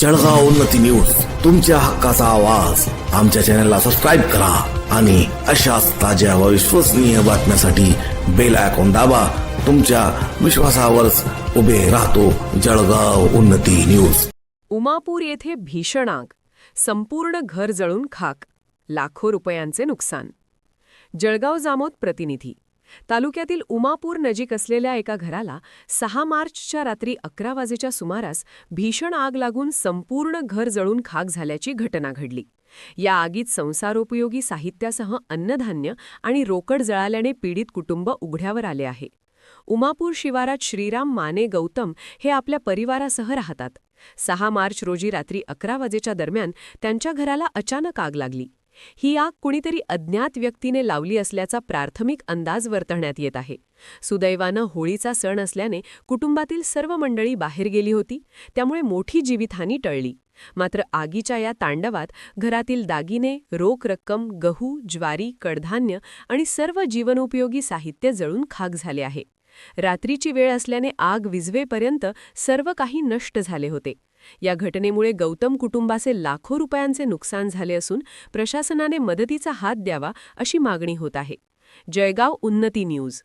जळगाव उन्नती न्यूज, तुमच्या हक्काचा आवाज. आमच्या चॅनलला सबस्क्राईब करा आणि अशाच ताज्या व विश्वसनीय बातम्यासाठी बेल आयकॉन दाबा. तुमच्या विश्वासावरच उभे राहतो जळगाव उन्नती न्यूज. उमापूर येथे भीषण आग, संपूर्ण घर जळून खाक, लाखो रुपयांचे नुकसान. जळगाव जामोद प्रतिनिधी. तालुक्यातील उमापूर नजीक असलेल्या एका घराला 6 मार्चच्या रात्री 11 वाजेच्या सुमारास भीषण आग लागून संपूर्ण घर जळून खाक झाल्याची घटना घडली. या आगीत संसारोपयोगी साहित्यासह अन्नधान्य आणि रोकड जळाल्याने पीडित कुटुंब उघड्यावर आले आहे. उमापूर शिवारात श्रीराम माने गौतम हे आपल्या परिवारासह राहतात. 6 मार्च रोजी रात्री 11 वाजेच्या दरम्यान त्यांच्या घराला अचानक आग लागली. ही आग कुणीतरी अज्ञात व्यक्तीने लावली असल्याचा प्राथमिक अंदाज वर्तवण्यात येत आहे. सुदैवानं होळीचा सण असल्याने कुटुंबातील सर्व मंडळी बाहेर गेली होती, त्यामुळे मोठी जीवितहानी टळली. मात्र आगीच्या या तांडवात घरातील दागिने, रोख रक्कम, गहू, ज्वारी, कडधान्य आणि सर्व जीवनोपयोगी साहित्य जळून खाक झाले आहे. रात्रीची वेळ असल्याने आग विझवेपर्यंत सर्व काही नष्ट झाले होते. या घटनेमुळे गौतम कुटुंबाचे लाखो रुपयांचे नुकसान झाले असून प्रशासनाने मदतीचा हात द्यावा अशी मागणी होत आहे. जळगाव उन्नती न्यूज.